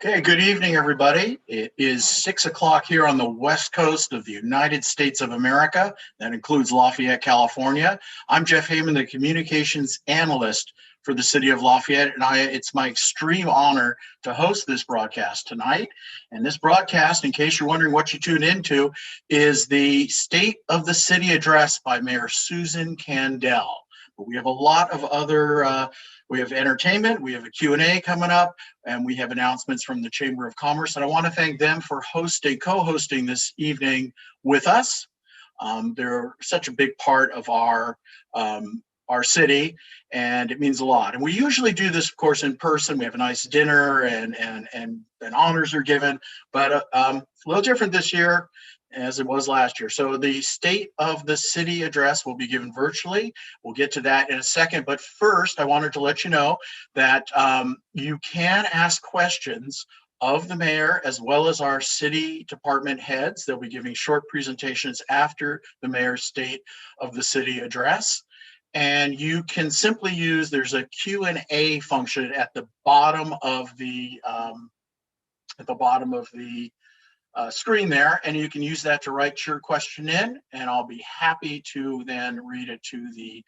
Okay, good evening, everybody. It is 6 o'clock here on the west coast of the United States of America. That includes Lafayette, California. I'm Jeff Heyman, the communications analyst for the city of Lafayette, and it's my extreme honor to host this broadcast tonight. And this broadcast, in case you're wondering what you tune into, is the State of the City address by Mayor Susan Kandel. But we have a lot of other, we have entertainment, we have a Q&A coming up, and we have announcements from the Chamber of Commerce. And I want to thank them for co-hosting this evening with us. They're such a big part of our city, and it means a lot. And we usually do this, of course, in person. We have a nice dinner and honors are given, but a little different this year as it was last year. So the State of the City address will be given virtually. We'll get to that in a second. But first, I wanted to let you know that you can ask questions of the mayor as well as our city department heads. They'll be giving short presentations after the mayor's State of the City address. And you can simply use, there's a Q&A function at the bottom of the screen there, and you can use that to write your question in, and I'll be happy to then read it to the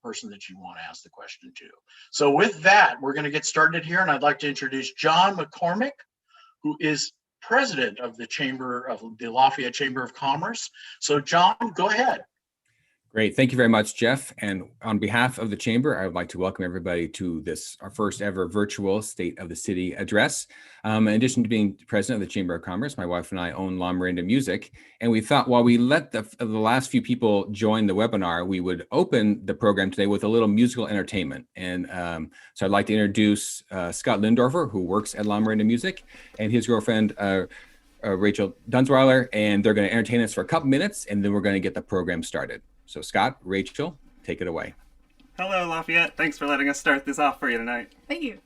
person that you want to ask the question to. So with that, we're going to get started here, and I'd like to introduce John McCormick, who is president of the Lafayette Chamber of Commerce. So John, go ahead. Great. Thank you very much, Jeff. And on behalf of the Chamber, I would like to welcome everybody to our first ever virtual State of the City address. In addition to being president of the Chamber of Commerce, my wife and I own La Miranda Music. And we thought while we let the last few people join the webinar, we would open the program today with a little musical entertainment. And so I'd like to introduce Scott Lindorfer, who works at La Miranda Music, and his girlfriend, Rachel Dunsweiler. And they're going to entertain us for a couple minutes, and then we're going to get the program started. So Scott, Rachel, take it away. Hello, Lafayette. Thanks for letting us start this off for you tonight. Thank you.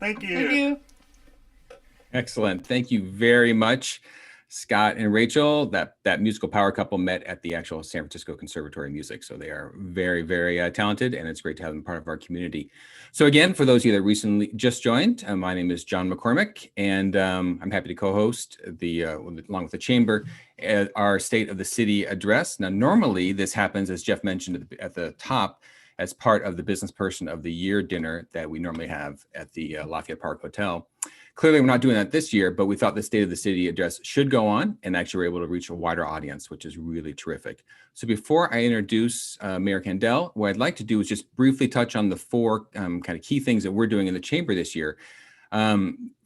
Thank you. Thank you. Excellent. Thank you very much, Scott and Rachel. That musical power couple met at the actual San Francisco Conservatory of Music. So they are very, very talented, and it's great to have them part of our community. So again, for those of you that recently just joined, my name is John McCormick, and I'm happy to co-host along with the Chamber, our State of the City address. Now, normally this happens, as Jeff mentioned at the top, as part of the Business Person of the Year dinner that we normally have at the Lafayette Park Hotel. Clearly, we're not doing that this year, but we thought the State of the City address should go on, and actually we're able to reach a wider audience, which is really terrific. So before I introduce Mayor Kandel, what I'd like to do is just briefly touch on the four kind of key things that we're doing in the chamber this year.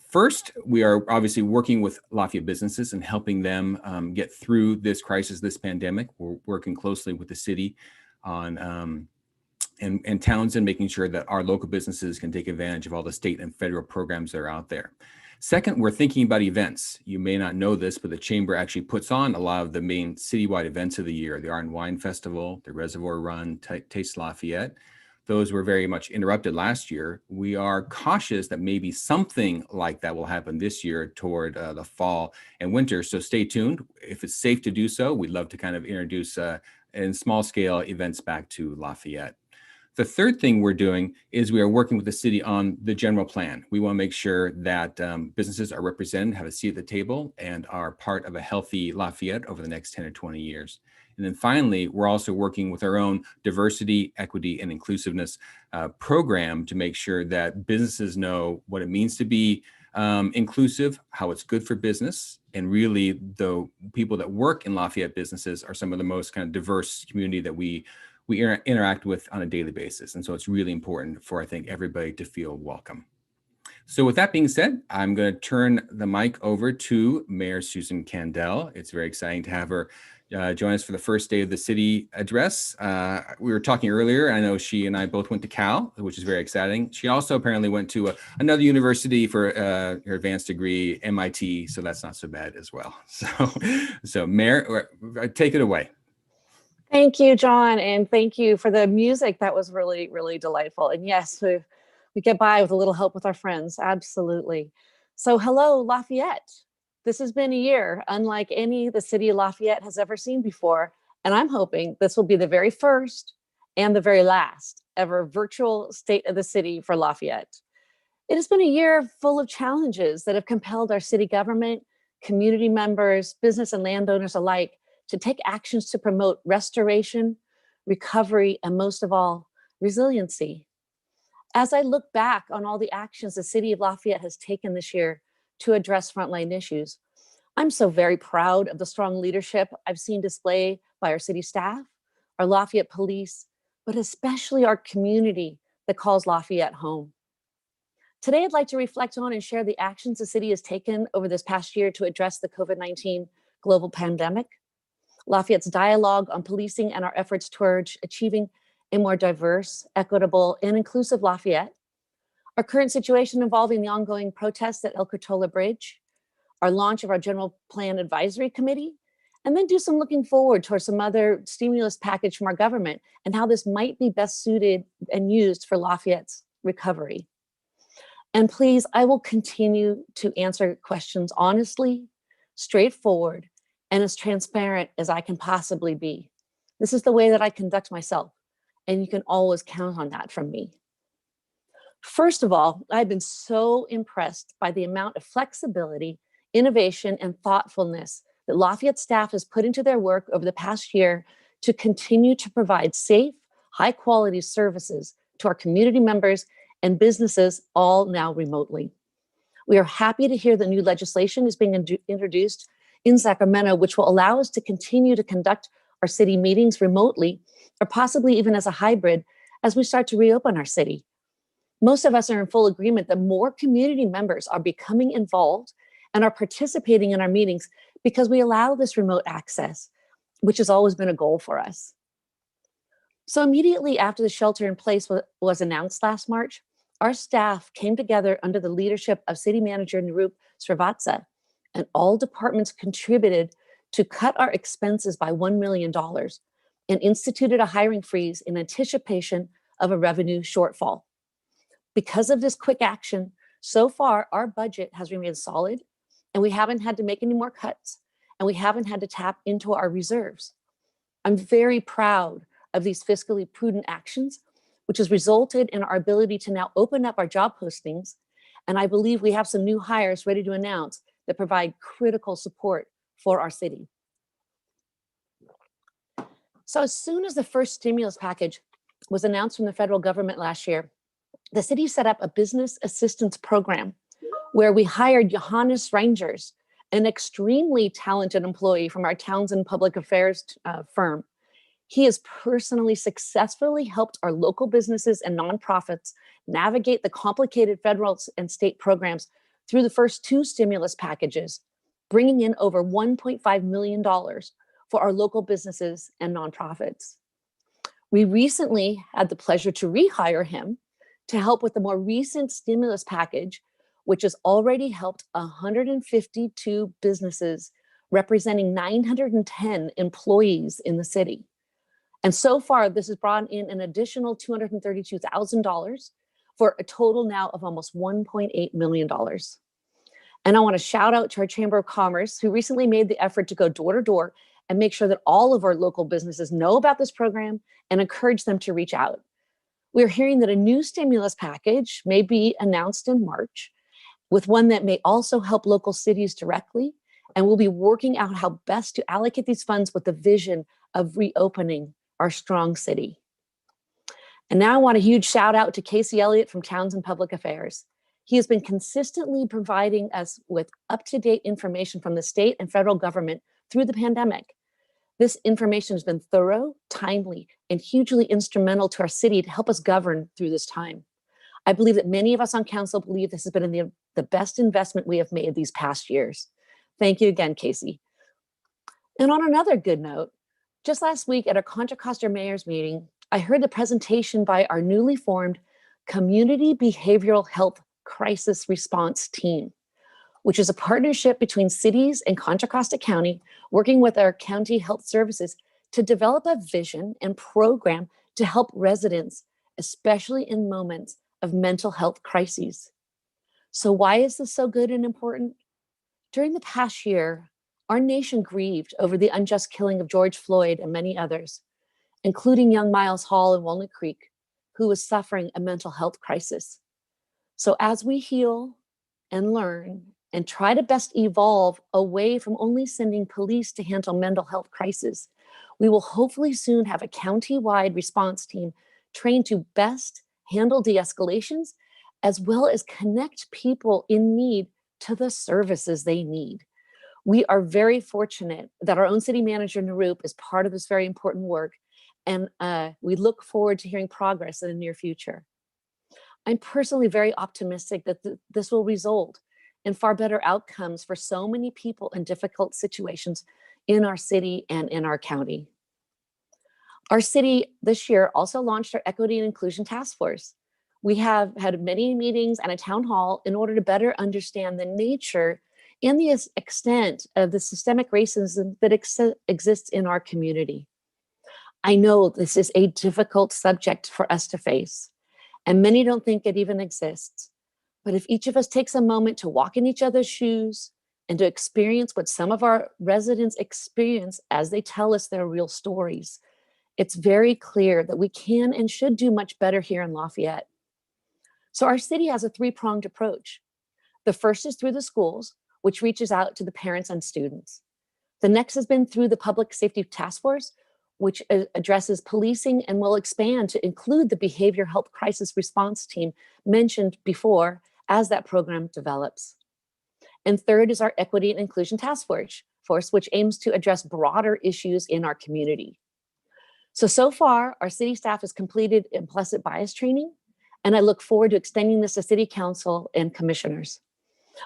First, we are obviously working with Lafayette businesses and helping them get through this crisis, this pandemic. We're working closely with the city on and Townsend, making sure that our local businesses can take advantage of all the state and federal programs that are out there. Second, we're thinking about events. You may not know this, but the Chamber actually puts on a lot of the main citywide events of the year, the Art and Wine Festival, the Reservoir Run, Taste Lafayette. Those were very much interrupted last year. We are cautious that maybe something like that will happen this year toward the fall and winter. So stay tuned. If it's safe to do so, we'd love to kind of introduce in small scale events back to Lafayette. The third thing we're doing is we are working with the city on the general plan. We want to make sure that businesses are represented, have a seat at the table, and are part of a healthy Lafayette over the next 10 or 20 years. And then finally, we're also working with our own diversity, equity, and inclusiveness program to make sure that businesses know what it means to be inclusive, how it's good for business. And really, the people that work in Lafayette businesses are some of the most kind of diverse community that we interact with on a daily basis. And so it's really important for, I think, everybody to feel welcome. So with that being said, I'm going to turn the mic over to Mayor Susan Kandel. It's very exciting to have her join us for the first day of the city address. We were talking earlier, I know she and I both went to Cal, which is very exciting. She also apparently went to another university for her advanced degree, MIT, so that's not so bad as well. So Mayor, take it away. Thank you, John, and thank you for the music. That was really, really delightful. And yes, we get by with a little help with our friends, absolutely. So hello, Lafayette. This has been a year unlike any the city of Lafayette has ever seen before, and I'm hoping this will be the very first and the very last ever virtual State of the City for Lafayette. It has been a year full of challenges that have compelled our city government, community members, business and landowners alike to take actions to promote restoration, recovery, and most of all, resiliency. As I look back on all the actions the city of Lafayette has taken this year to address frontline issues, I'm so very proud of the strong leadership I've seen displayed by our city staff, our Lafayette police, but especially our community that calls Lafayette home. Today, I'd like to reflect on and share the actions the city has taken over this past year to address the COVID-19 global pandemic, Lafayette's dialogue on policing and our efforts towards achieving a more diverse, equitable, and inclusive Lafayette, our current situation involving the ongoing protests at El Curtola Bridge, our launch of our General Plan Advisory Committee, and then do some looking forward towards some other stimulus package from our government and how this might be best suited and used for Lafayette's recovery. And please, I will continue to answer questions honestly, straightforward, and as transparent as I can possibly be. This is the way that I conduct myself, and you can always count on that from me. First of all, I've been so impressed by the amount of flexibility, innovation, and thoughtfulness that Lafayette staff has put into their work over the past year to continue to provide safe, high-quality services to our community members and businesses, all now remotely. We are happy to hear that new legislation is being introduced in Sacramento, which will allow us to continue to conduct our city meetings remotely, or possibly even as a hybrid, as we start to reopen our city. Most of us are in full agreement that more community members are becoming involved and are participating in our meetings because we allow this remote access, which has always been a goal for us. So immediately after the shelter in place was announced last March, our staff came together under the leadership of City Manager Nirup Srivatsa, and all departments contributed to cut our expenses by $1 million and instituted a hiring freeze in anticipation of a revenue shortfall. Because of this quick action, so far our budget has remained solid, and we haven't had to make any more cuts, and we haven't had to tap into our reserves. I'm very proud of these fiscally prudent actions, which has resulted in our ability to now open up our job postings, and I believe we have some new hires ready to announce that provide critical support for our city. So as soon as the first stimulus package was announced from the federal government last year, the city set up a business assistance program where we hired Johannes Rangers, an extremely talented employee from our Townsend Public Affairs firm. He has personally successfully helped our local businesses and nonprofits navigate the complicated federal and state programs through the first 2 stimulus packages, bringing in over $1.5 million for our local businesses and nonprofits. We recently had the pleasure to rehire him to help with the more recent stimulus package, which has already helped 152 businesses representing 910 employees in the city. And so far, this has brought in an additional $232,000 for a total now of almost $1.8 million. And I want to shout out to our Chamber of Commerce, who recently made the effort to go door to door and make sure that all of our local businesses know about this program and encourage them to reach out. We're hearing that a new stimulus package may be announced in March, with one that may also help local cities directly. And we'll be working out how best to allocate these funds with the vision of reopening our strong city. And now I want a huge shout out to Casey Elliott from Townsend Public Affairs. He has been consistently providing us with up-to-date information from the state and federal government through the pandemic. This information has been thorough, timely, and hugely instrumental to our city to help us govern through this time. I believe that many of us on council believe this has been the best investment we have made these past years. Thank you again, Casey. And on another good note, just last week at our Contra Costa Mayor's meeting, I heard the presentation by our newly formed Community Behavioral Health Crisis Response Team, which is a partnership between cities and Contra Costa County, working with our county health services to develop a vision and program to help residents, especially in moments of mental health crises. So why is this so good and important? During the past year, our nation grieved over the unjust killing of George Floyd and many others, including young Miles Hall in Walnut Creek, who was suffering a mental health crisis. So as we heal and learn and try to best evolve away from only sending police to handle mental health crises, we will hopefully soon have a county-wide response team trained to best handle de-escalations, as well as connect people in need to the services they need. We are very fortunate that our own city manager, Narup, is part of this very important work, and we look forward to hearing progress in the near future. I'm personally very optimistic that this will result in far better outcomes for so many people in difficult situations in our city and in our county. Our city this year also launched our Equity and Inclusion Task Force. We have had many meetings and a town hall in order to better understand the nature and the extent of the systemic racism that exists in our community. I know this is a difficult subject for us to face, and many don't think it even exists. But if each of us takes a moment to walk in each other's shoes and to experience what some of our residents experience as they tell us their real stories, it's very clear that we can and should do much better here in Lafayette. So our city has a 3-pronged approach. The first is through the schools, which reaches out to the parents and students. The next has been through the Public Safety Task Force, which addresses policing and will expand to include the Behavioral Health Crisis Response Team mentioned before as that program develops. And third is our Equity and Inclusion Task Force, which aims to address broader issues in our community. So far, our city staff has completed implicit bias training, and I look forward to extending this to City Council and commissioners.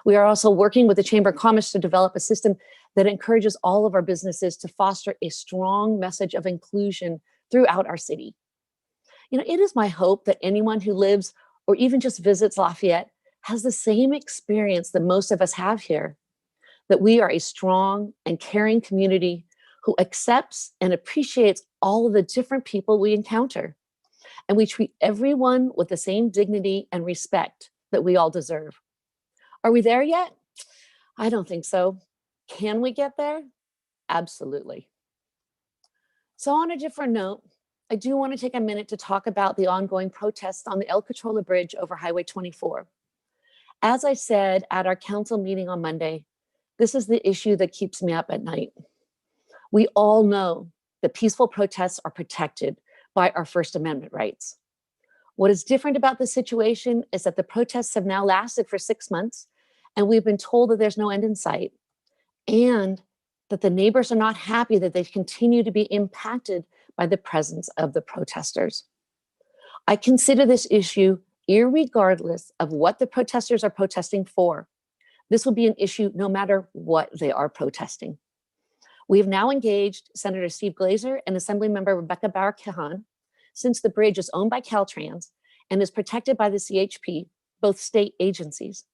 We are also working with the Chamber of Commerce to develop a system that encourages all of our businesses to foster a strong message of inclusion throughout our city. It is my hope that anyone who lives or even just visits Lafayette has the same experience that most of us have here, that we are a strong and caring community who accepts and appreciates all of the different people we encounter. And we treat everyone with the same dignity and respect that we all deserve. Are we there yet? I don't think so. Can we get there? Absolutely. So on a different note, I do want to take a minute to talk about the ongoing protests on the El Catrola Bridge over Highway 24. As I said at our council meeting on Monday, this is the issue that keeps me up at night. We all know that peaceful protests are protected by our First Amendment rights. What is different about this situation is that the protests have now lasted for 6 months, And we've been told that there's no end in sight, and that the neighbors are not happy that they continue to be impacted by the presence of the protesters. I consider this issue irregardless of what the protesters are protesting for. This will be an issue no matter what they are protesting. We have now engaged Senator Steve Glazer and Assemblymember Rebecca Bauer-Kahan, since the bridge is owned by Caltrans and is protected by the CHP, both state agencies.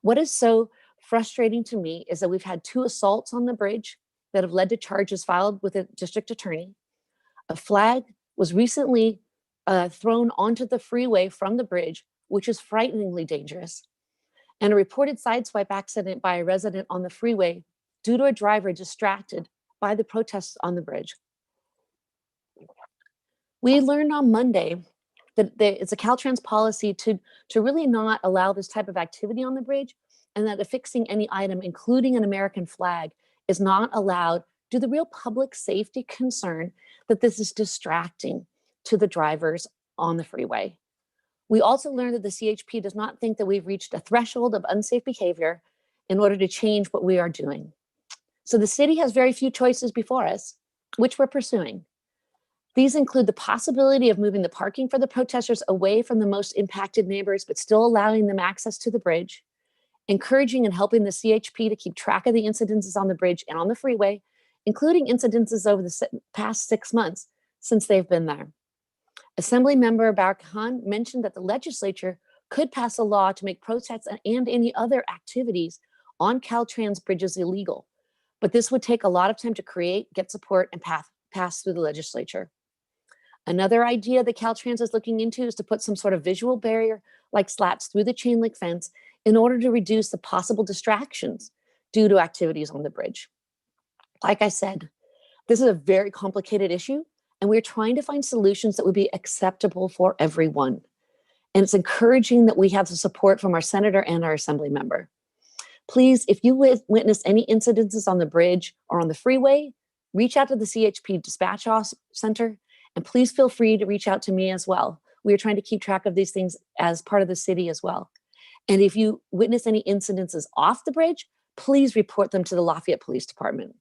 What is so frustrating to me is that we've had 2 assaults on the bridge that have led to charges filed with the district attorney. A flag was recently thrown onto the freeway from the bridge, which is frighteningly dangerous, and a reported sideswipe accident by a resident on the freeway due to a driver distracted by the protests on the bridge. We learned on Monday that it's a Caltrans policy to really not allow this type of activity on the bridge, and that affixing any item, including an American flag, is not allowed due to the real public safety concern that this is distracting to the drivers on the freeway. We also learned that the CHP does not think that we've reached a threshold of unsafe behavior in order to change what we are doing. So the city has very few choices before us, which we're pursuing. These include the possibility of moving the parking for the protesters away from the most impacted neighbors, but still allowing them access to the bridge, encouraging and helping the CHP to keep track of the incidences on the bridge and on the freeway, including incidences over the past 6 months since they've been there. Assemblymember Bauer-Kahan mentioned that the legislature could pass a law to make protests and any other activities on Caltrans bridges illegal, but this would take a lot of time to create, get support, and pass through the legislature. Another idea that Caltrans is looking into is to put some sort of visual barrier like slats through the chain link fence in order to reduce the possible distractions due to activities on the bridge. Like I said, this is a very complicated issue, and we're trying to find solutions that would be acceptable for everyone. And it's encouraging that we have the support from our senator and our assembly member. Please, if you witness any incidences on the bridge or on the freeway, reach out to the CHP Dispatch Center, and please feel free to reach out to me as well. We are trying to keep track of these things as part of the city as well. And if you witness any incidences off the bridge, please report them to the Lafayette Police Department.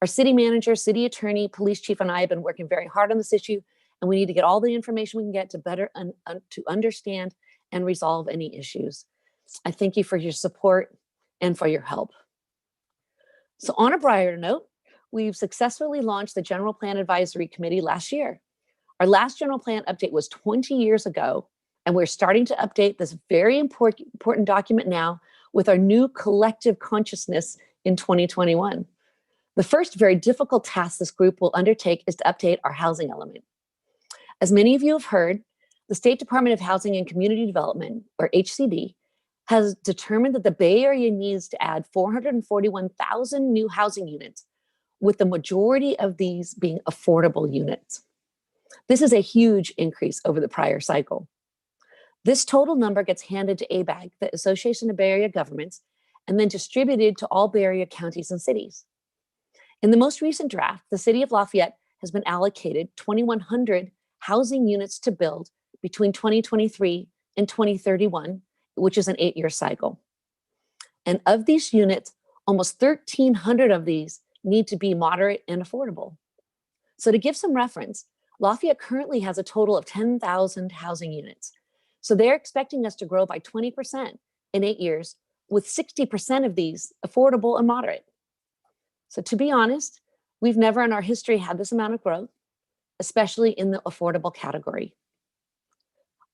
Our city manager, city attorney, police chief, and I have been working very hard on this issue, and we need to get all the information we can get to better to understand and resolve any issues. I thank you for your support and for your help. So on a brighter note, we've successfully launched the General Plan Advisory Committee last year. Our last general plan update was 20 years ago, and we're starting to update this very important document now with our new collective consciousness in 2021. The first very difficult task this group will undertake is to update our housing element. As many of you have heard, the State Department of Housing and Community Development, or HCD, has determined that the Bay Area needs to add 441,000 new housing units, with the majority of these being affordable units. This is a huge increase over the prior cycle. This total number gets handed to ABAG, the Association of Bay Area Governments, and then distributed to all Bay Area counties and cities. In the most recent draft, the city of Lafayette has been allocated 2,100 housing units to build between 2023 and 2031, which is an 8-year cycle. And of these units, almost 1,300 of these need to be moderate and affordable. So to give some reference, Lafayette currently has a total of 10,000 housing units. So they're expecting us to grow by 20% in 8 years, with 60% of these affordable and moderate. So to be honest, we've never in our history had this amount of growth, especially in the affordable category.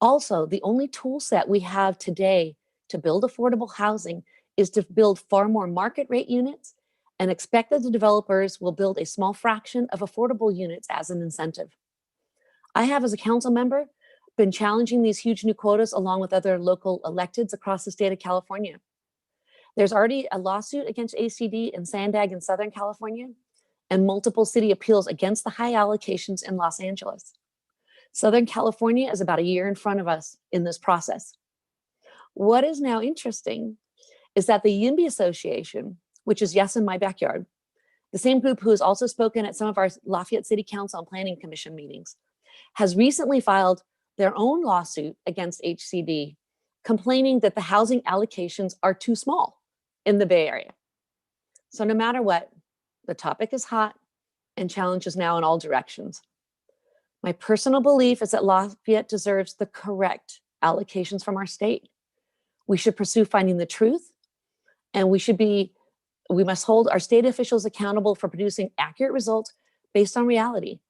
Also, the only tool set we have today to build affordable housing is to build far more market rate units and expect that the developers will build a small fraction of affordable units as an incentive. I have, as a council member, been challenging these huge new quotas along with other local electeds across the state of California. There's already a lawsuit against ACD and Sandag in Southern California, and multiple city appeals against the high allocations in Los Angeles. Southern California is about a year in front of us in this process. What is now interesting is that the YIMBY Association, which is Yes in My Backyard, the same group who has also spoken at some of our Lafayette City Council and Planning Commission meetings, has recently filed their own lawsuit against HCD complaining that the housing allocations are too small in the Bay Area. So no matter what, the topic is hot and challenges now in all directions. My personal belief is that Lafayette deserves the correct allocations from our state. We should pursue finding the truth, and we must hold our state officials accountable for producing accurate results based on reality.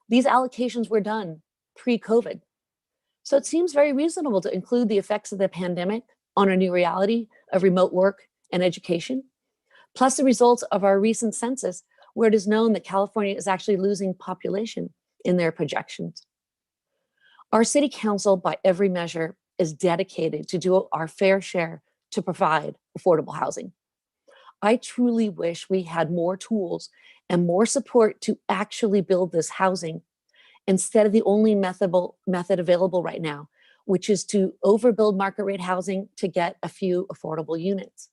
These allocations were done pre-COVID. So it seems very reasonable to include the effects of the pandemic on our new reality of remote work and education, plus the results of our recent census, where it is known that California is actually losing population in their projections. Our city council, by every measure, is dedicated to do our fair share to provide affordable housing. I truly wish we had more tools and more support to actually build this housing instead of the only method available right now, which is to overbuild market rate housing to get a few affordable units.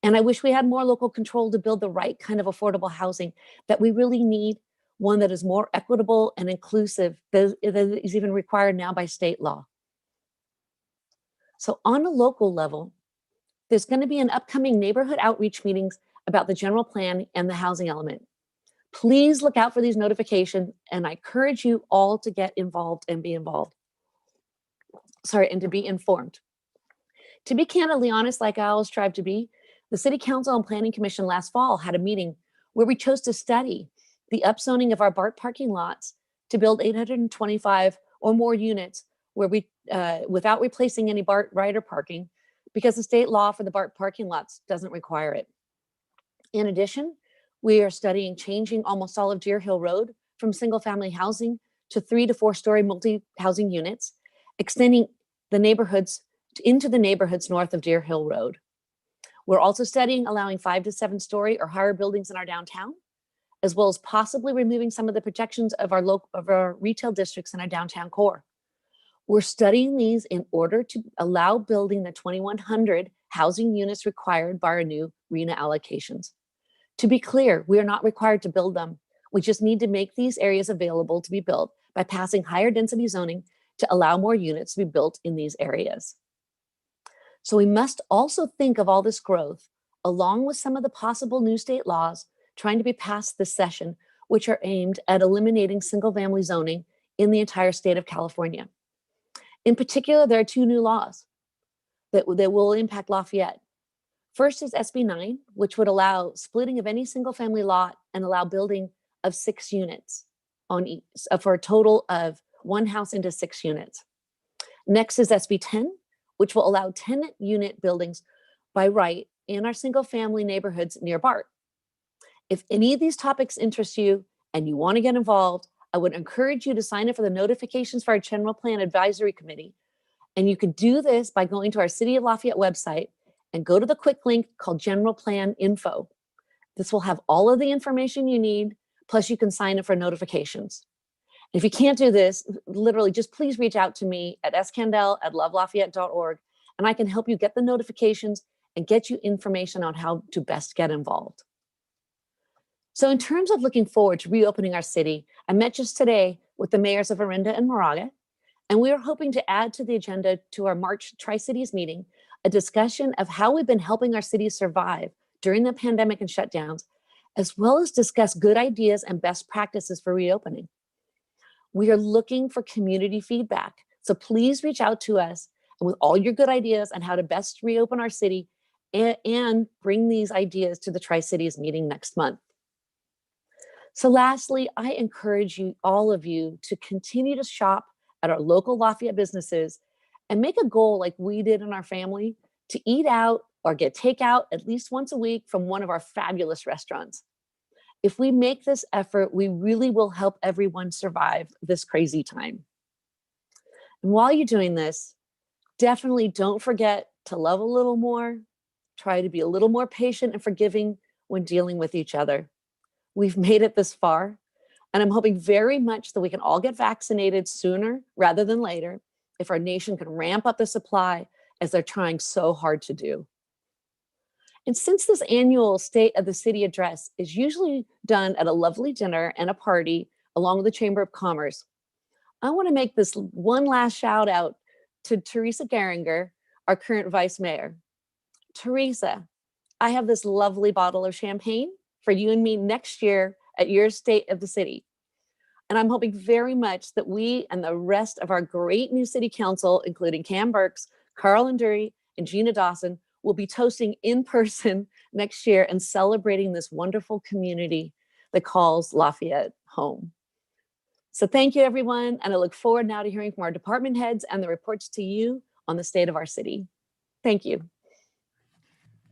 And I wish we had more local control to build the right kind of affordable housing that we really need, one that is more equitable and inclusive, that is even required now by state law. So on a local level, there's going to be an upcoming neighborhood outreach meetings about the general plan and the housing element. Please look out for these notifications, and I encourage you all to get involved and be involved. And to be informed. To be candidly honest, like I always strive to be, the City Council and Planning Commission last fall had a meeting where we chose to study the upzoning of our BART parking lots to build 825 or more units where we, without replacing any BART rider parking, because the state law for the BART parking lots doesn't require it. In addition, we are studying changing almost all of Deer Hill Road from single family housing to 3 to 4 story multi-housing units, extending the neighborhoods into the neighborhoods north of Deer Hill Road. We're also studying allowing 5 to 7 story or higher buildings in our downtown, as well as possibly removing some of the protections of our retail districts in our downtown core. We're studying these in order to allow building the 2,100 housing units required by our new RHNA allocations. To be clear, we are not required to build them. We just need to make these areas available to be built by passing higher density zoning to allow more units to be built in these areas. So we must also think of all this growth along with some of the possible new state laws trying to be passed this session, which are aimed at eliminating single family zoning in the entire state of California. In particular, there are 2 new laws that will impact Lafayette. First is SB 9, which would allow splitting of any single family lot and allow building of 6 units on each, for a total of 1 house into 6 units. Next is SB 10, which will allow 10 unit buildings by right in our single family neighborhoods near BART. If any of these topics interest you and you want to get involved, I would encourage you to sign up for the notifications for our General Plan Advisory Committee. And you could do this by going to our City of Lafayette website and go to the quick link called General Plan Info. This will have all of the information you need, plus you can sign up for notifications. If you can't do this, literally just please reach out to me at skandel@lovelafayette.org, and I can help you get the notifications and get you information on how to best get involved. So in terms of looking forward to reopening our city, I met just today with the mayors of Orinda and Moraga, and we are hoping to add to the agenda to our March Tri-Cities meeting a discussion of how we've been helping our cities survive during the pandemic and shutdowns, as well as discuss good ideas and best practices for reopening. We are looking for community feedback, so please reach out to us with all your good ideas on how to best reopen our city and bring these ideas to the Tri-Cities meeting next month. So lastly, I encourage you, all of you, to continue to shop at our local Lafayette businesses and make a goal like we did in our family to eat out or get takeout at least once a week from one of our fabulous restaurants. If we make this effort, we really will help everyone survive this crazy time. And while you're doing this, definitely don't forget to love a little more, try to be a little more patient and forgiving when dealing with each other. We've made it this far, and I'm hoping very much that we can all get vaccinated sooner rather than later if our nation can ramp up the supply as they're trying so hard to do. And since this annual State of the City address is usually done at a lovely dinner and a party along with the Chamber of Commerce, I want to make this one last shout out to Teresa Geringer, our current vice mayor. Teresa, I have this lovely bottle of champagne for you and me next year at your State of the City. And I'm hoping very much that we and the rest of our great new city council, including Cam Burks, Carl Anduri, and Gina Dawson, will be toasting in person next year and celebrating this wonderful community that calls Lafayette home. So thank you, everyone. And I look forward now to hearing from our department heads and the reports to you on the state of our city. Thank you.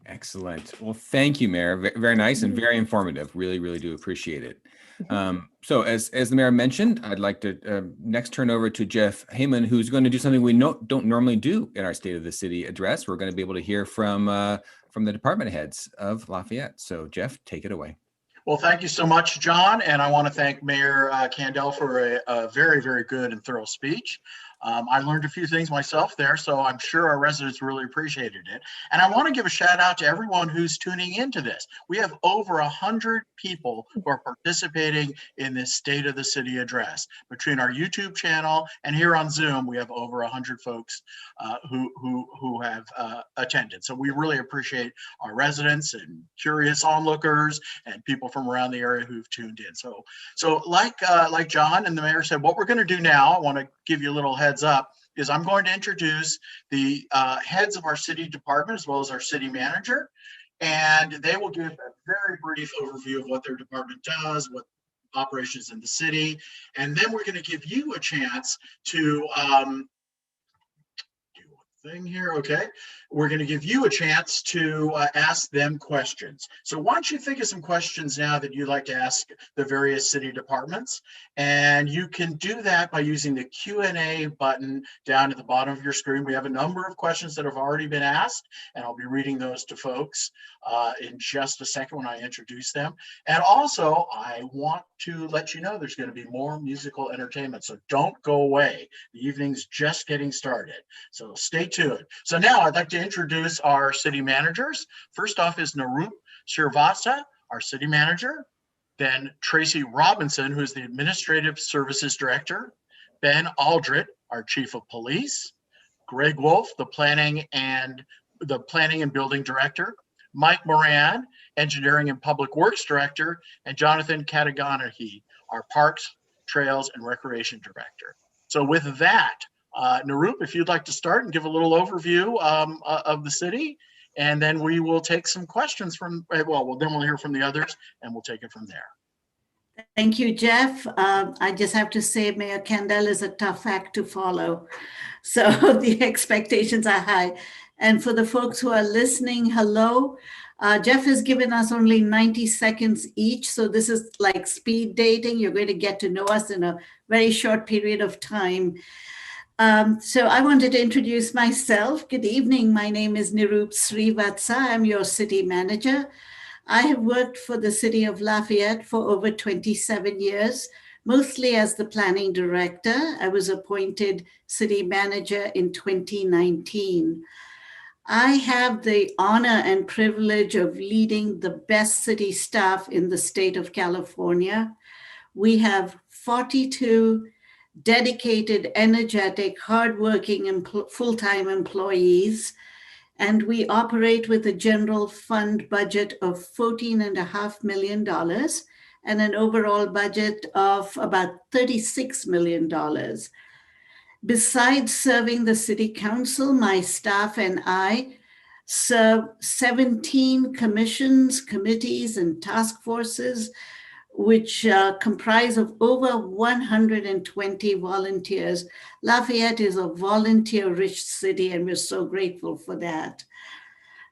Excellent. Well, thank you, Mayor. Very nice and very informative. Really, really do appreciate it. So as the mayor mentioned, I'd like to next turn over to Jeff Heyman, who's going to do something we don't normally do in our State of the City address. We're going to be able to hear from the department heads of Lafayette. So Jeff, take it away. Well, thank you so much, John. And I want to thank Mayor Kandel for a very, very good and thorough speech. I learned a few things myself there, so I'm sure our residents really appreciated it. And I want to give a shout out to everyone who's tuning into this. We have over 100 people who are participating in this State of the City address. Between our YouTube channel and here on Zoom, we have over 100 folks who have attended. So we really appreciate our residents and curious onlookers and people from around the area who've tuned in. So like John and the mayor said, what we're going to do now, I want to give you a little heads up, is I'm going to introduce the heads of our city department as well as our city manager, and they will give a very brief overview of what their department does, what operations in the city, and then we're going to give you a chance to here. Okay, we're going to give you a chance to ask them questions. So why don't you think of some questions now that you'd like to ask the various city departments, and you can do that by using the Q&A button down at the bottom of your screen. We have a number of questions that have already been asked, and I'll be reading those to folks in just a second when I introduce them. And also, I want to let you know there's going to be more musical entertainment, so don't go away. The evening's just getting started, so stay tuned. So now I'd like to introduce our city managers. First off is Nirup Srivastava, our city manager. Then Tracy Robinson, who's the Administrative Services Director. Ben Aldred, our Chief of Police. Greg Wolf, the Planning and Building Director. Mike Moran, Engineering and Public Works Director. And Jonathan Kataganahi, our Parks, Trails, and Recreation Director. So with that, Nirup, if you'd like to start and give a little overview of the city, and then we will take some questions from, then we'll hear from the others and we'll take it from there. Thank you, Jeff. I just have to say Mayor Kandel is a tough act to follow. So the expectations are high. And for the folks who are listening, hello. Jeff has given us only 90 seconds each. So this is like speed dating. You're going to get to know us in a very short period of time. So I wanted to introduce myself. Good evening. My name is Nirup Srivastava. I'm your city manager. I have worked for the city of Lafayette for over 27 years, mostly as the planning director. I was appointed city manager in 2019. I have the honor and privilege of leading the best city staff in the state of California. We have 42 dedicated, energetic, hardworking, full-time employees, and we operate with a general fund budget of $14.5 million and an overall budget of about $36 million. Besides serving the city council, my staff and I serve 17 commissions, committees, and task forces, which comprise of over 120 volunteers. Lafayette is a volunteer-rich city, and we're so grateful for that.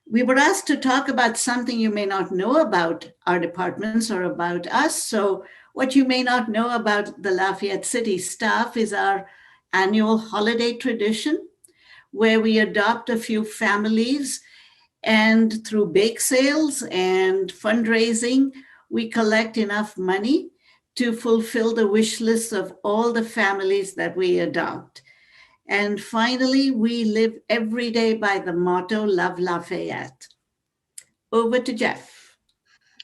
We were asked to talk about something you may not know about our departments or about us. So what you may not know about the Lafayette City staff is our annual holiday tradition, where we adopt a few families, and through bake sales and fundraising, we collect enough money to fulfill the wish list of all the families that we adopt. And finally, we live every day by the motto, Love Lafayette. Over to Jeff.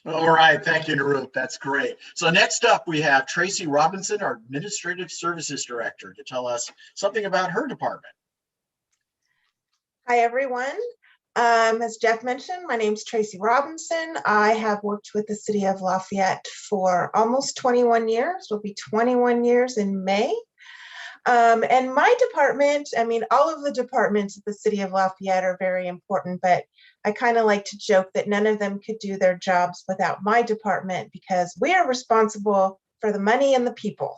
All right, thank you, Nirup. That's great. So next up, we have Tracy Robinson, our Administrative Services Director, to tell us something about her department. Hi, everyone. As Jeff mentioned, my name is Tracy Robinson. I have worked with the City of Lafayette for almost 21 years. It'll be 21 years in May. And my department, I mean, all of the departments of the City of Lafayette are very important, but I kind of like to joke that none of them could do their jobs without my department because we are responsible for the money and the people.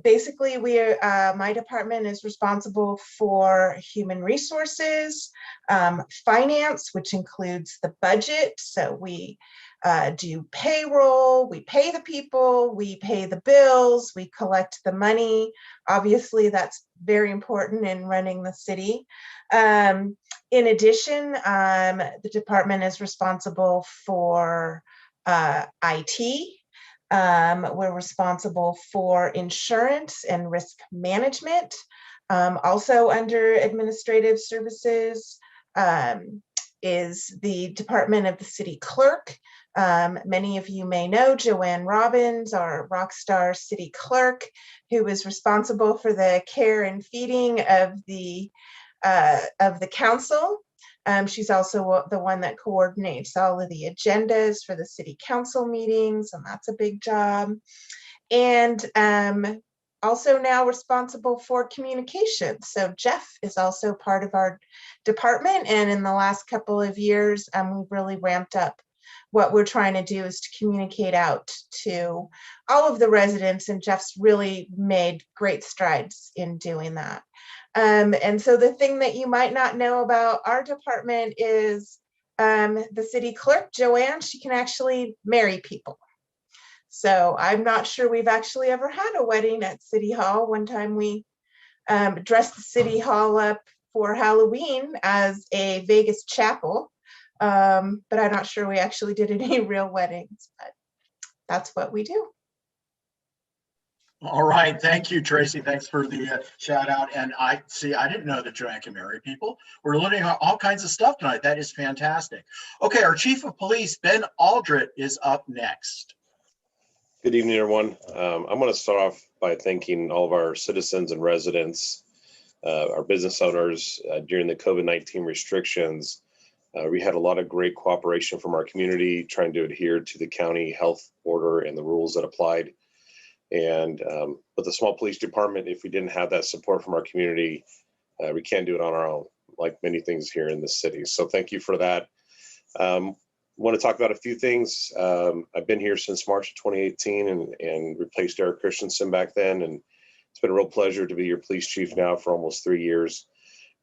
Basically, my department is responsible for human resources, finance, which includes the budget. So we do payroll, we pay the people, we pay the bills, we collect the money. Obviously, that's very important in running the city. In addition, the department is responsible for IT. We're responsible for insurance and risk management. Also under administrative services is the Department of the City Clerk. Many of you may know Joanne Robbins, our rock star city clerk, who is responsible for the care and feeding of the council. She's also the one that coordinates all of the agendas for the city council meetings, and that's a big job. And also now responsible for communications. So Jeff is also part of our department, and in the last couple of years, we've really ramped up what we're trying to do is to communicate out to all of the residents, and Jeff's really made great strides in doing that. And so the thing that you might not know about our department is the city clerk, Joanne, she can actually marry people. So I'm not sure we've actually ever had a wedding at City Hall. One time we dressed the City Hall up for Halloween as a Vegas chapel, but I'm not sure we actually did any real weddings, but that's what we do. All right. Thank you, Tracy. Thanks for the shout out. And I didn't know that Joanne can marry people. We're learning all kinds of stuff tonight. That is fantastic. Okay. Our Chief of Police, Ben Aldrett, is up next. Good evening, everyone. I'm going to start off by thanking all of our citizens and residents, our business owners during the COVID-19 restrictions. We had a lot of great cooperation from our community trying to adhere to the county health order and the rules that applied. And with the small police department, if we didn't have that support from our community, we can't do it on our own, like many things here in the city. So thank you for that. Want to talk about a few things. I've been here since March of 2018 and replaced Eric Christensen back then. And it's been a real pleasure to be your police chief now for almost 3 years.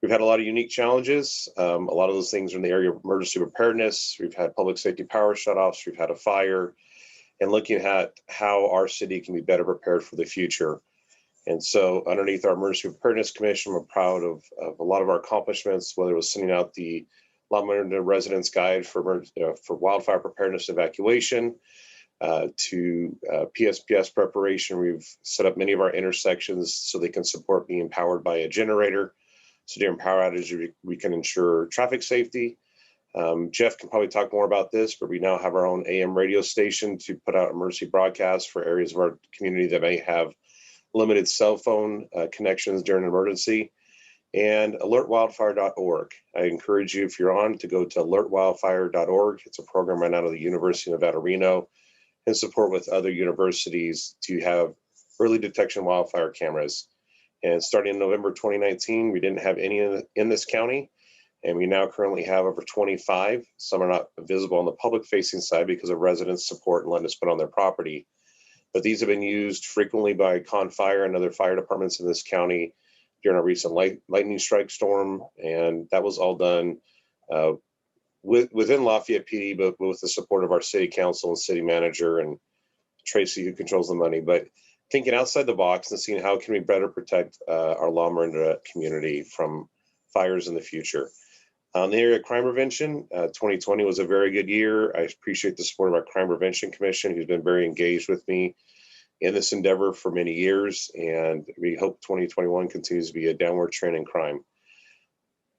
We've had a lot of unique challenges. A lot of those things are in the area of emergency preparedness. We've had public safety power shutoffs. We've had a fire. And looking at how our city can be better prepared for the future. And so underneath our Emergency Preparedness Commission, we're proud of a lot of our accomplishments, whether it was sending out the Loma Linda Residents Guide for wildfire preparedness evacuation, to PSPS preparation. We've set up many of our intersections so they can support being powered by a generator. So during power outages, we can ensure traffic safety. Jeff can probably talk more about this, but we now have our own AM radio station to put out emergency broadcasts for areas of our community that may have limited cell phone connections during an emergency. And alertwildfire.org. I encourage you, if you're on, to go to alertwildfire.org. It's a program right out of the University of Nevada, Reno, in support with other universities to have early detection wildfire cameras. And starting in November 2019, we didn't have any in this county. And we now currently have over 25. Some are not visible on the public facing side because of residents' support and letting us put on their property. But these have been used frequently by Con Fire and other fire departments in this county during a recent lightning strike storm. And that was all done within Lafayette PD, but with the support of our city council and city manager and Tracy, who controls the money. But thinking outside the box and seeing how can we better protect our Loma Linda community from fires in the future. On the area of crime prevention, 2020 was a very good year. I appreciate the support of our Crime Prevention Commission, who's been very engaged with me in this endeavor for many years. And we hope 2021 continues to be a downward trend in crime.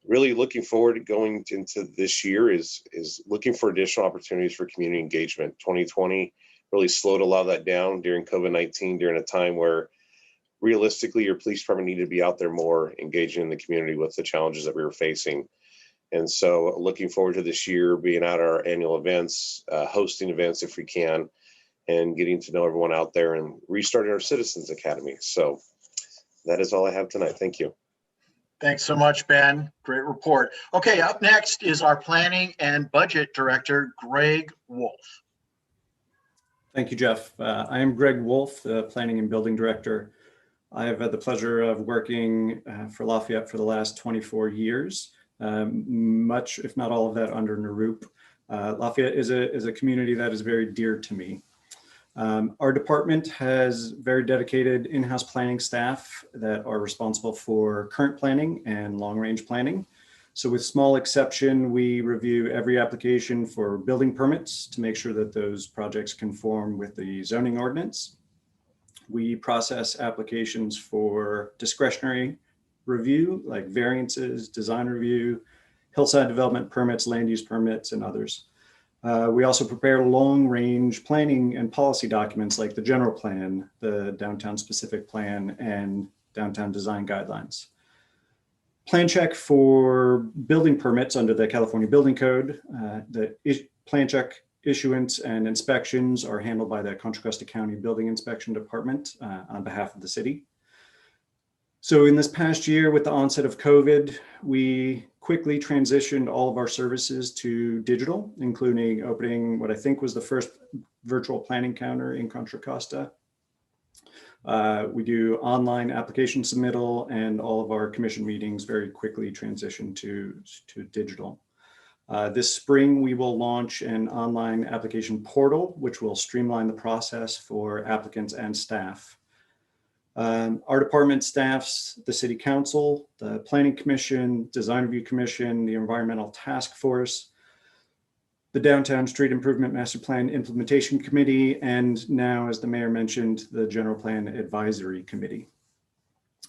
Really looking forward to going into this year is looking for additional opportunities for community engagement. 2020 really slowed a lot of that down during COVID-19, during a time where realistically, your police department needed to be out there more, engaging in the community with the challenges that we were facing. And so looking forward to this year, being at our annual events, hosting events if we can, and getting to know everyone out there and restarting our Citizens Academy. So that is all I have tonight. Thank you. Thanks so much, Ben. Great report. Okay, up next is our Planning and Budget Director, Greg Wolf. Thank you, Jeff. I am Greg Wolf, the Planning and Building Director. I have had the pleasure of working for Lafayette for the last 24 years, much, if not all of that, under Narup. Lafayette is a community that is very dear to me. Our department has very dedicated in-house planning staff that are responsible for current planning and long-range planning. So with small exception, we review every application for building permits to make sure that those projects conform with the zoning ordinance. We process applications for discretionary review, like variances, design review, hillside development permits, land use permits, and others. We also prepare long-range planning and policy documents like the general plan, the downtown specific plan, and downtown design guidelines. Plan check for building permits under the California Building Code. The plan check issuance and inspections are handled by the Contra Costa County Building Inspection Department on behalf of the city. So in this past year, with the onset of COVID, we quickly transitioned all of our services to digital, including opening what I think was the first virtual planning counter in Contra Costa. We do online application submittal, and all of our commission meetings very quickly transitioned to digital. This spring, we will launch an online application portal, which will streamline the process for applicants and staff. Our department staffs the City Council, the Planning Commission, Design Review Commission, the Environmental Task Force, the Downtown Street Improvement Master Plan Implementation Committee, and now, as the mayor mentioned, the General Plan Advisory Committee.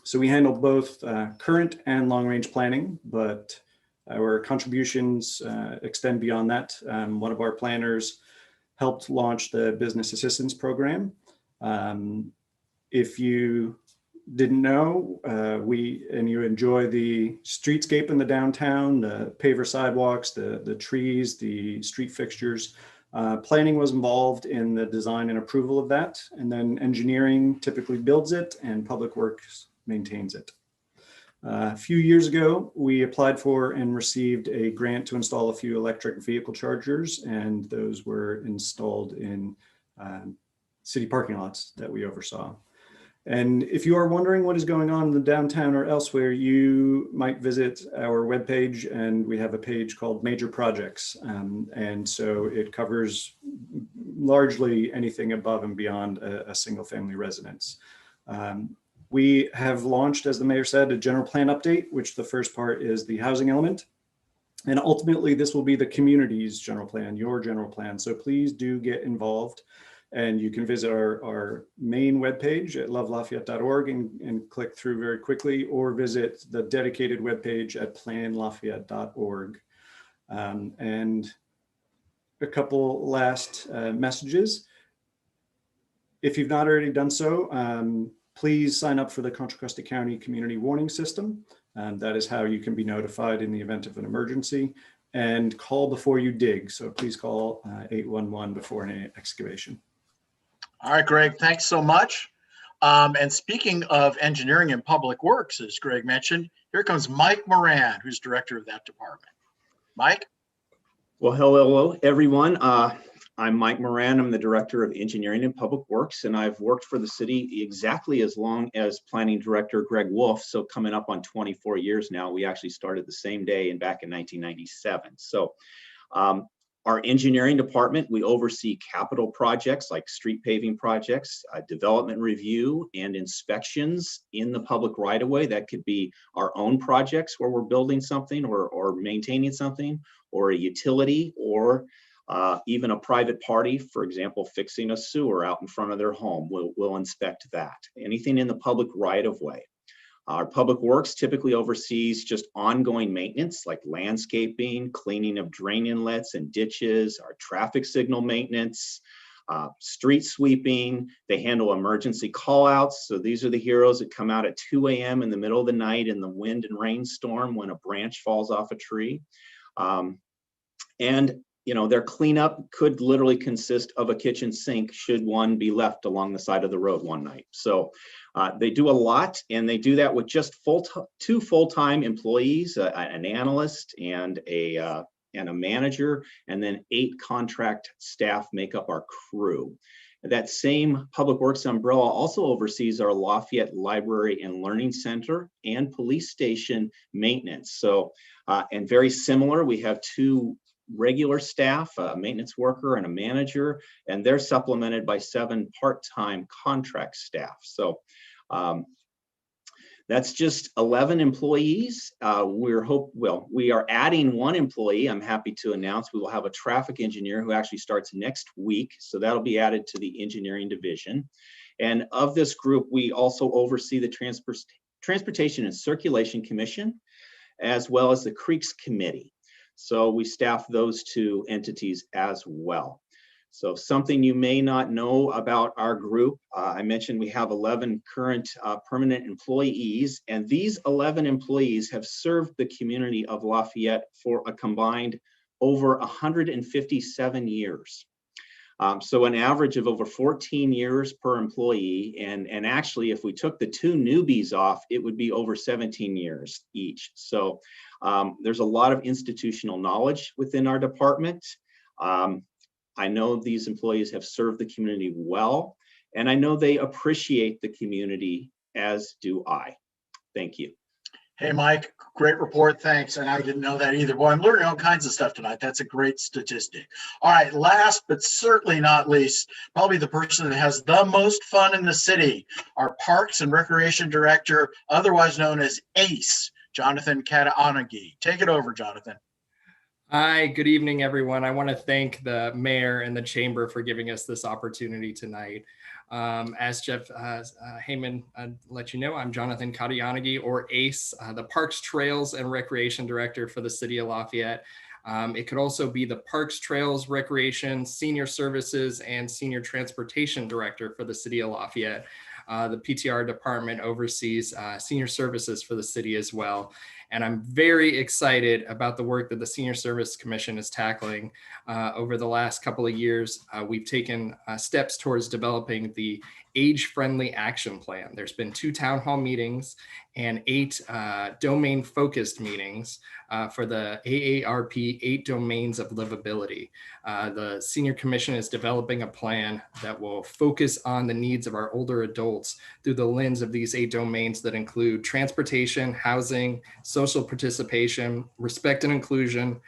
So we handle both current and long-range planning, but our contributions extend beyond that. One of our planners helped launch the Business Assistance Program. If you didn't know, and you enjoy the streetscape in the downtown, the paver sidewalks, the trees, the street fixtures, planning was involved in the design and approval of that. And then engineering typically builds it and Public Works maintains it. A few years ago, we applied for and received a grant to install a few electric vehicle chargers, and those were installed in city parking lots that we oversaw. And if you are wondering what is going on in the downtown or elsewhere, you might visit our webpage, and we have a page called Major Projects. And so it covers largely anything above and beyond a single family residence. We have launched, as the mayor said, a general plan update, which the first part is the housing element. And ultimately, this will be the community's general plan, your general plan. So please do get involved. And you can visit our main webpage at lovelafayette.org and click through very quickly, or visit the dedicated webpage at planlafayette.org. And a couple last messages. If you've not already done so, please sign up for the Contra Costa County Community Warning System. That is how you can be notified in the event of an emergency. And call before you dig. So please call 811 before an excavation. All right, Greg, thanks so much. And speaking of engineering and public works, as Greg mentioned, here comes Mike Moran, who's director of that department. Mike? Well, hello, everyone. I'm Mike Moran. I'm the director of engineering and public works, and I've worked for the city exactly as long as planning director Greg Wolf. So coming up on 24 years now. We actually started the same day and back in 1997. So our engineering department, we oversee capital projects like street paving projects, development review and inspections in the public right-of-way. That could be our own projects where we're building something or maintaining something, or a utility, or even a private party, for example, fixing a sewer out in front of their home. We'll inspect that. Anything in the public right-of-way. Our public works typically oversees just ongoing maintenance like landscaping, cleaning of drain inlets and ditches, our traffic signal maintenance, street sweeping. They handle emergency call outs. So these are the heroes that come out at 2 a.m. in the middle of the night in the wind and rainstorm when a branch falls off a tree. And their cleanup could literally consist of a kitchen sink should one be left along the side of the road one night. So they do a lot, and they do that with just two full-time employees, an analyst and a manager, and then 8 contract staff make up our crew. That same Public Works umbrella also oversees our Lafayette Library and Learning Center and police station maintenance. So, and very similar, we have 2 regular staff, a maintenance worker and a manager, and they're supplemented by 7 part-time contract staff. So that's just 11 employees. We are adding 1 employee. I'm happy to announce we will have a traffic engineer who actually starts next week. So that'll be added to the engineering division. And of this group, we also oversee the Transportation and Circulation Commission, as well as the Creeks Committee. So we staff those 2 entities as well. So something you may not know about our group, I mentioned we have 11 current permanent employees, and these 11 employees have served the community of Lafayette for a combined over 157 years. So an average of over 14 years per employee, and actually if we took the 2 newbies off, it would be over 17 years each. So there's a lot of institutional knowledge within our department. I know these employees have served the community well, and I know they appreciate the community, as do I. Thank you. Hey, Mike, great report. Thanks. And I didn't know that either. Boy, I'm learning all kinds of stuff tonight. That's a great statistic. All right, last but certainly not least, probably the person that has the most fun in the city, our Parks and Recreation Director, otherwise known as ACE, Jonathan Kataanagi. Take it over, Jonathan. Hi, good evening, everyone. I want to thank the mayor and the chamber for giving us this opportunity tonight. As Jeff Heyman let you know, I'm Jonathan Kataanagi, or ACE, the Parks, Trails, and Recreation Director for the City of Lafayette. It could also be the Parks, Trails, Recreation, Senior Services, and Senior Transportation Director for the City of Lafayette. The PTR department oversees senior services for the city as well. And I'm very excited about the work that the Senior Service Commission is tackling. Over the last couple of years, we've taken steps towards developing the age-friendly action plan. There's been 2 town hall meetings and 8 domain-focused meetings for the AARP 8 Domains of Livability. The Senior Commission is developing a plan that will focus on the needs of our older adults through the lens of these 8 domains that include transportation, housing, social participation, respect and inclusion,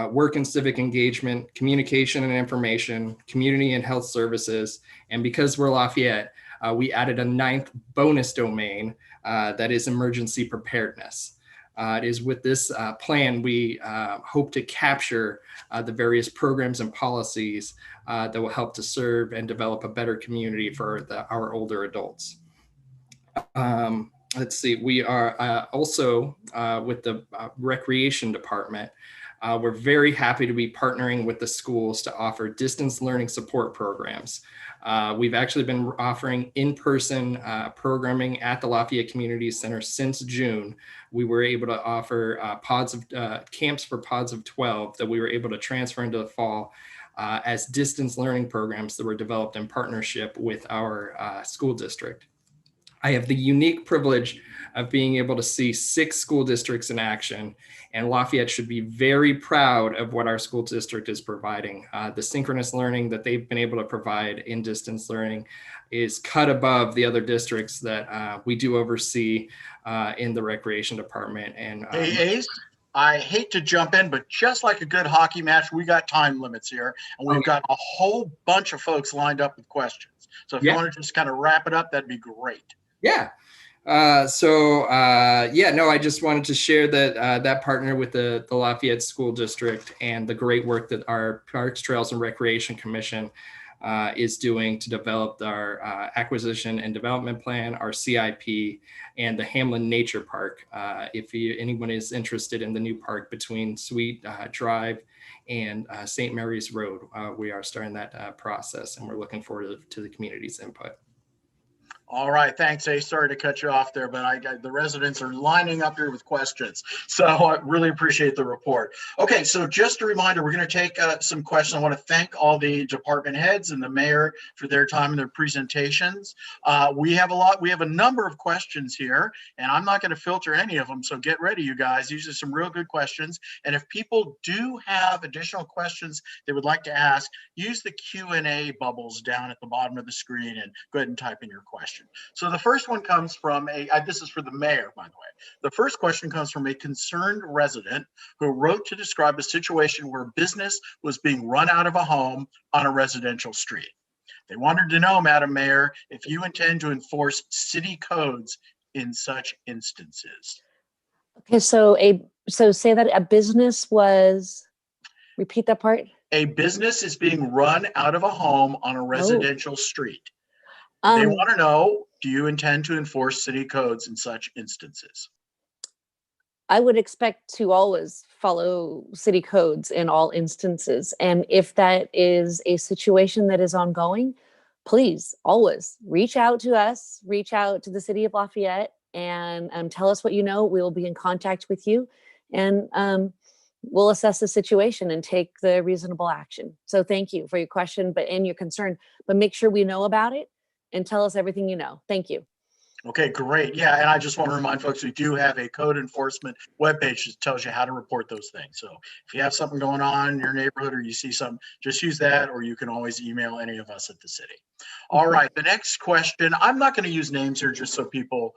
work and civic engagement, communication and information, community and health services. And because we're Lafayette, we added a 9th bonus domain that is emergency preparedness. It is with this plan, we hope to capture the various programs and policies that will help to serve and develop a better community for our older adults. Let's see, we are also with the Recreation Department. We're very happy to be partnering with the schools to offer distance learning support programs. We've actually been offering in-person programming at the Lafayette Community Center since June. We were able to offer camps for pods of 12 that we were able to transfer into the fall as distance learning programs that were developed in partnership with our school district. I have the unique privilege of being able to see 6 school districts in action, and Lafayette should be very proud of what our school district is providing. The synchronous learning that they've been able to provide in distance learning is cut above the other districts that we do oversee in the Recreation Department. And Hey, Ace, I hate to jump in, but just like a good hockey match, we got time limits here, and we've got a whole bunch of folks lined up with questions. So if you want to just kind of wrap it up, that'd be great. Yeah. I just wanted to share that that partner with the Lafayette School District and the great work that our Parks, Trails, and Recreation Commission is doing to develop our acquisition and development plan, our CIP, and the Hamlin Nature Park. If anyone is interested in the new park between Sweet Drive and St. Mary's Road. We are starting that process, and we're looking forward to the community's input. All right, thanks. Hey, sorry to cut you off there, but the residents are lining up here with questions. So I really appreciate the report. Okay, so just a reminder, we're going to take some questions. I want to thank all the department heads and the mayor for their time and their presentations. We have a number of questions here, and I'm not going to filter any of them, so get ready, you guys. These are some real good questions. And if people do have additional questions they would like to ask, use the Q&A bubbles down at the bottom of the screen and go ahead and type in your question. So the first one comes from this is for the mayor, by the way. The first question comes from a concerned resident who wrote to describe a situation where business was being run out of a home on a residential street. They wanted to know, Madam Mayor, if you intend to enforce city codes in such instances. Okay, so say that a business was, repeat that part. A business is being run out of a home on a residential street. They want to know, do you intend to enforce city codes in such instances? I would expect to always follow city codes in all instances. And if that is a situation that is ongoing, please always reach out to us, reach out to the city of Lafayette, and tell us what you know. We will be in contact with you, and we'll assess the situation and take the reasonable action. So thank you for your question and your concern, but make sure we know about it and tell us everything you know. Thank you. Okay, great. Yeah, and I just want to remind folks, we do have a code enforcement webpage that tells you how to report those things. So if you have something going on in your neighborhood or you see something, just use that, or you can always email any of us at the city. All right, the next question, I'm not going to use names here just so people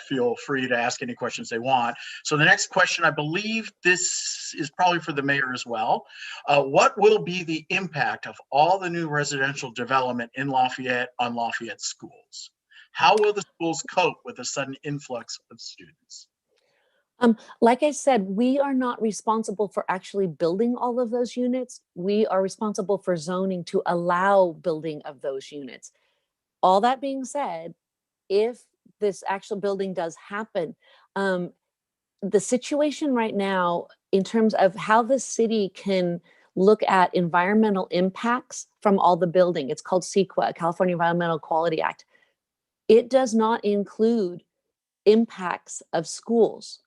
feel free to ask any questions they want. So the next question, I believe this is probably for the mayor as well. What will be the impact of all the new residential development in Lafayette on Lafayette schools? How will the schools cope with a sudden influx of students? Like I said, we are not responsible for actually building all of those units. We are responsible for zoning to allow building of those units. All that being said, if this actual building does happen, the situation right now in terms of how the city can look at environmental impacts from all the building, it's called CEQA, California Environmental Quality Act. It does not include impacts of schools.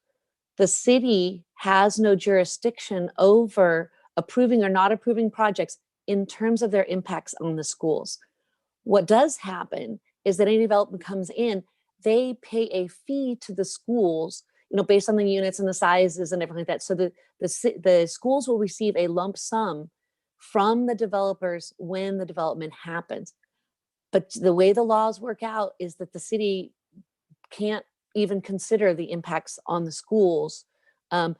The city has no jurisdiction over approving or not approving projects in terms of their impacts on the schools. What does happen is that any development comes in, they pay a fee to the schools, based on the units and the sizes and everything like that. So the schools will receive a lump sum from the developers when the development happens. But the way the laws work out is that the city can't even consider the impacts on the schools. What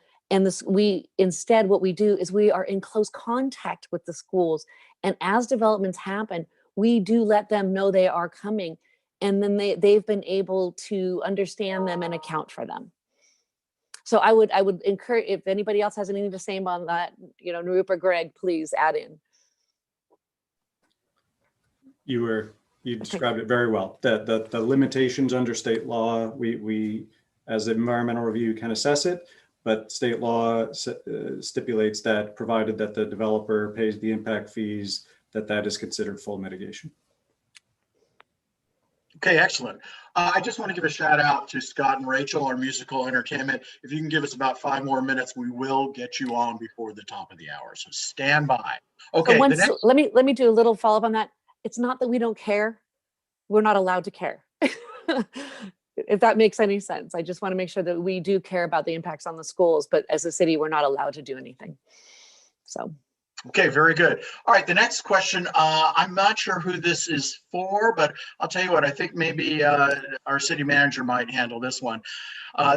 we do is we are in close contact with the schools. And as developments happen, we do let them know they are coming. And then they've been able to understand them and account for them. So I would encourage, if anybody else has anything to say about that, Narup or Greg, please add in. You described it very well. The limitations under state law, we as an environmental review can assess it, but state law stipulates that provided that the developer pays the impact fees, that is considered full mitigation. Okay, excellent. I just want to give a shout out to Scott and Rachel, our musical entertainment. If you can give us about 5 more minutes, we will get you on before the top of the hour. So stand by. Okay, let me do a little follow up on that. It's not that we don't care. We're not allowed to care. If that makes any sense. I just want to make sure that we do care about the impacts on the schools, but as a city, we're not allowed to do anything. So. Okay, very good. All right, the next question, I'm not sure who this is for, but I'll tell you what, I think maybe our city manager might handle this one.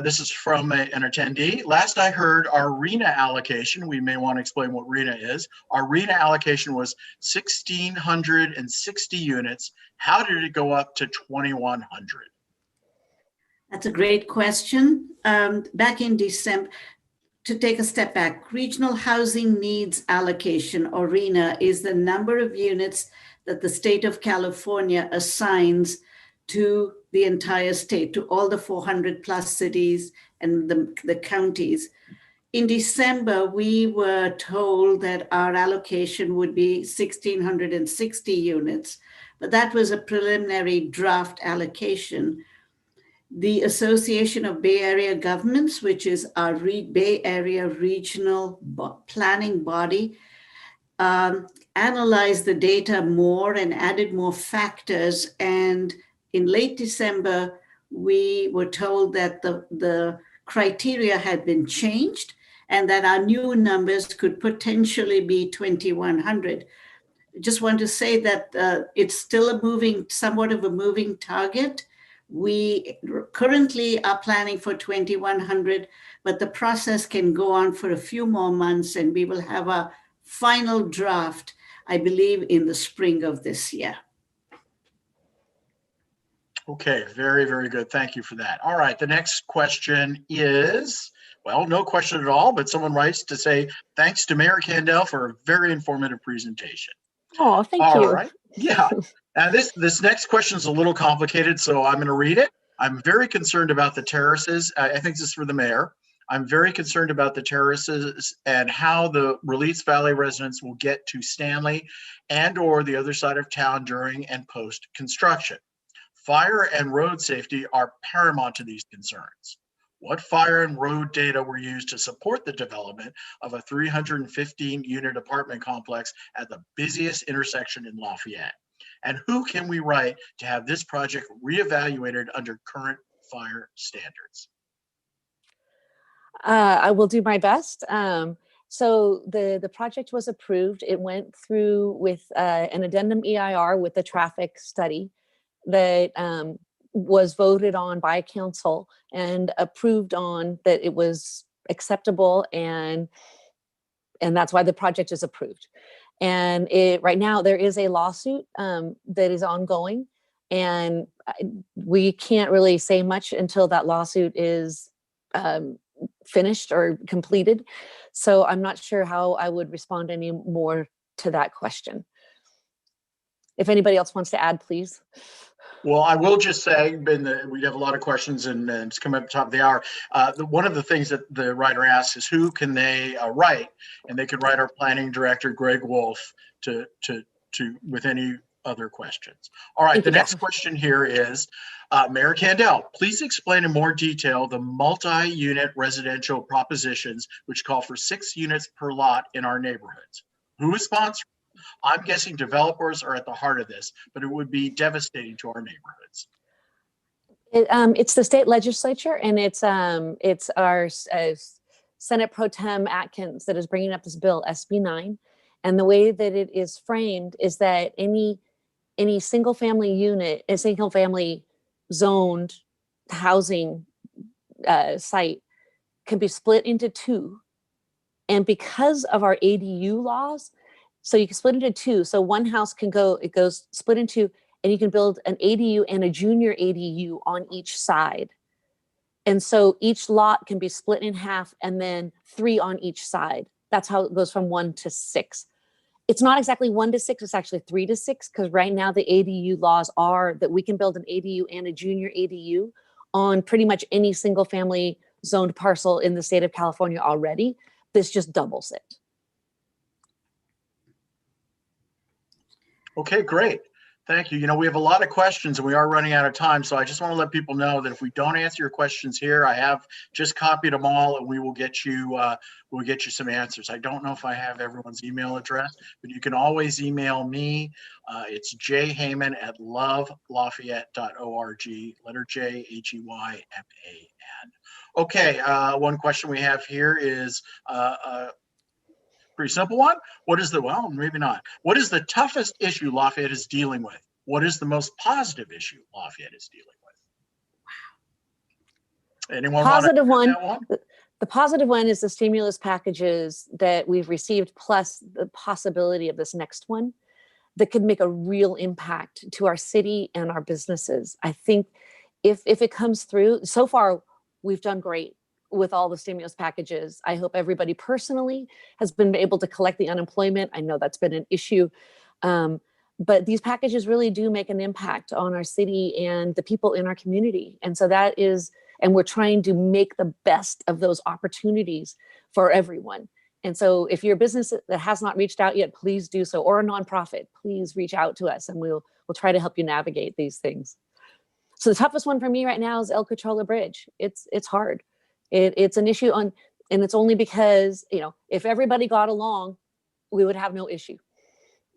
This is from an attendee. Last I heard, our RHNA allocation, we may want to explain what RHNA is. Our RHNA allocation was 1,660 units. How did it go up to 2,100? That's a great question. Back in December, to take a step back, Regional Housing Needs Allocation, or RHNA, is the number of units that the state of California assigns to the entire state, to all the 400 plus cities and the counties. in December, we were told that our allocation would be 1,660 units, but that was a preliminary draft allocation. The Association of Bay Area Governments, which is our Bay Area regional planning body, analyzed the data more and added more factors. And in late December, we were told that the criteria had been changed and that our new numbers could potentially be 2,100. Just want to say that it's still somewhat of a moving target. We currently are planning for 2,100, but the process can go on for a few more months, and we will have a final draft, I believe, in the spring of this year. Okay, very, very good. Thank you for that. All right, the next question is, well, no question at all, but someone writes to say, thanks to Mayor Kandel for a very informative presentation. Oh, thank you. All right, yeah. Now this next question is a little complicated, so I'm going to read it. I'm very concerned about the terraces. I think this is for the mayor. I'm very concerned about the terraces and how the Release Valley residents will get to Stanley and or the other side of town during and post construction. Fire and road safety are paramount to these concerns. What fire and road data were used to support the development of a 315-unit apartment complex at the busiest intersection in Lafayette? And who can we write to have this project reevaluated under current fire standards? I will do my best. So the project was approved. It went through with an addendum EIR with the traffic study that was voted on by council and approved on, that it was acceptable, and that's why the project is approved. And right now there is a lawsuit that is ongoing, and we can't really say much until that lawsuit is finished or completed. So I'm not sure how I would respond any more to that question. If anybody else wants to add, please. Well, I will just say, we have a lot of questions and it's coming up at the top of the hour. One of the things that the writer asks is who can they write? And they can write our planning director, Greg Wolf, to with any other questions. All right, the next question here is, Mayor Kandel, please explain in more detail the multi-unit residential propositions which call for 6 units per lot in our neighborhoods. Who is sponsoring? I'm guessing developers are at the heart of this, but it would be devastating to our neighborhoods. It's the state legislature, and it's our Senate Pro Tem Atkins that is bringing up this bill, SB 9. And the way that it is framed is that any single family unit, a single family zoned housing site can be split into 2. And because of our ADU laws, so you can split into 2. So one house goes split into, and you can build an ADU and a junior ADU on each side. And so each lot can be split in half and then 3 on each side. That's how it goes from 1 to 6. It's not exactly 1 to 6, it's actually 3 to 6, because right now the ADU laws are that we can build an ADU and a junior ADU on pretty much any single family zoned parcel in the state of California already. This just doubles it. Okay, great. Thank you. You know, we have a lot of questions and we are running out of time. So I just want to let people know that if we don't answer your questions here, I have just copied them all and we will get you some answers. I don't know if I have everyone's email address, but you can always email me. It's jheyman@lovelafayette.org, letter J, HEYMAN. Okay, one question we have here is pretty simple one. Well, maybe not. What is the toughest issue Lafayette is dealing with? What is the most positive issue Lafayette is dealing with? Anyone positive want to one, that one? The positive one is the stimulus packages that we've received, plus the possibility of this next one that could make a real impact to our city and our businesses. I think if it comes through, so far we've done great with all the stimulus packages. I hope everybody personally has been able to collect the unemployment. I know that's been an issue. But these packages really do make an impact on our city and the people in our community. And so that is And we're trying to make the best of those opportunities for everyone. And so if you're a business that has not reached out yet, please do so, or a nonprofit, please reach out to us and we'll try to help you navigate these things. So the toughest one for me right now is El Cachola Bridge. It's hard. It's an issue and it's only because, if everybody got along, we would have no issue.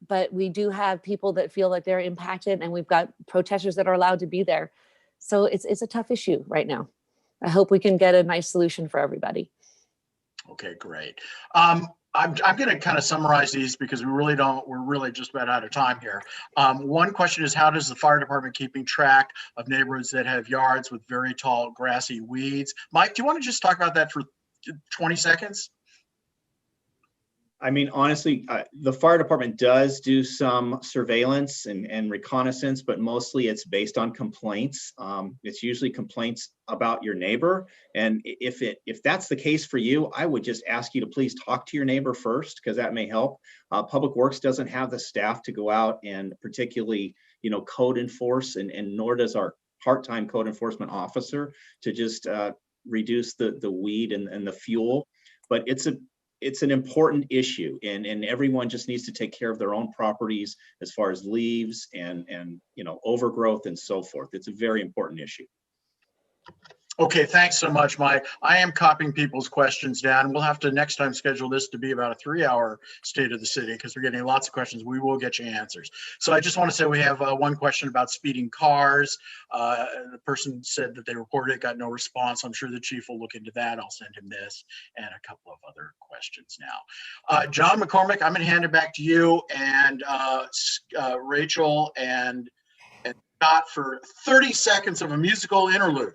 But we do have people that feel like they're impacted, and we've got protesters that are allowed to be there. So it's a tough issue right now. I hope we can get a nice solution for everybody. Okay, great. I'm going to kind of summarize these because we're really just about out of time here. One question is, how does the fire department keeping track of neighborhoods that have yards with very tall grassy weeds? Mike, do you want to just talk about that for 20 seconds? I mean, honestly, the fire department does do some surveillance and reconnaissance, but mostly it's based on complaints. It's usually complaints about your neighbor. And if that's the case for you, I would just ask you to please talk to your neighbor first, because that may help. Public Works doesn't have the staff to go out and particularly, code enforce, and nor does our part-time code enforcement officer to just reduce the weed and the fuel. But it's an important issue, and everyone just needs to take care of their own properties as far as leaves and overgrowth and so forth. It's a very important issue. Okay, thanks so much, Mike. I am copying people's questions down. We'll have to next time schedule this to be about a 3-hour state of the city because we're getting lots of questions. We will get you answers. So I just want to say we have one question about speeding cars. The person said that they reported it, got no response. I'm sure the chief will look into that. I'll send him this and a couple of other questions now. John McCormick, I'm going to hand it back to you and Rachel and Scott for 30 seconds of a musical interlude.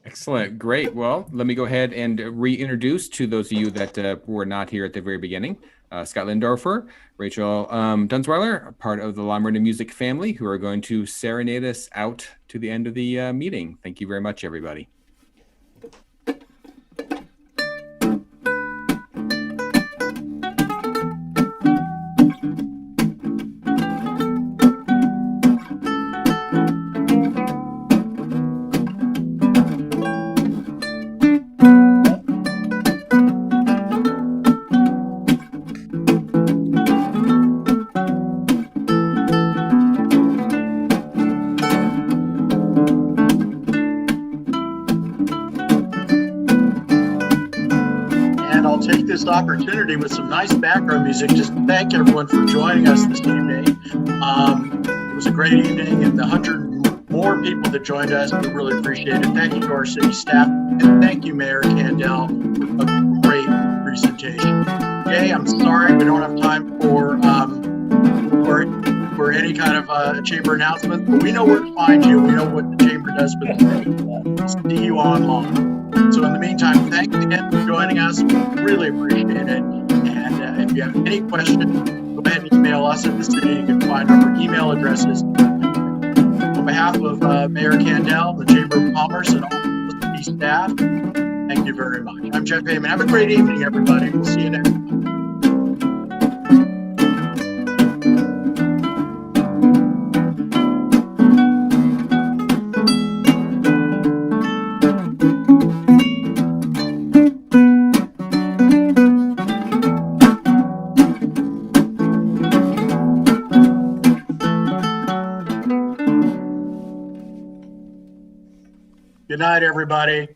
Excellent. Great. Well, let me go ahead and reintroduce to those of you that were not here at the very beginning. Scott Lindorfer, Rachel Dunsweiler, part of the La Mirada Music family, who are going to serenade us out to the end of the meeting. Thank you very much, everybody. Opportunity with some nice background music. Just thank everyone for joining us this evening. It was a great evening, and the 100 more people that joined us, we really appreciate it. Thank you to our city staff, and thank you, Mayor Kandel, for a great presentation. Jay, I'm sorry we don't have time for any kind of chamber announcement, but we know where to find you. We know what the chamber does for the city. We'll see you online. So in the meantime, thanks again for joining us. We really appreciate it. And if you have any questions, go ahead and email us at the city. You can find our email addresses. On behalf of Mayor Kandel, the Chamber of Commerce, and all the city staff, thank you very much. I'm Jeff Heyman. Have a great evening, everybody. We'll see you next time. Good night, everybody.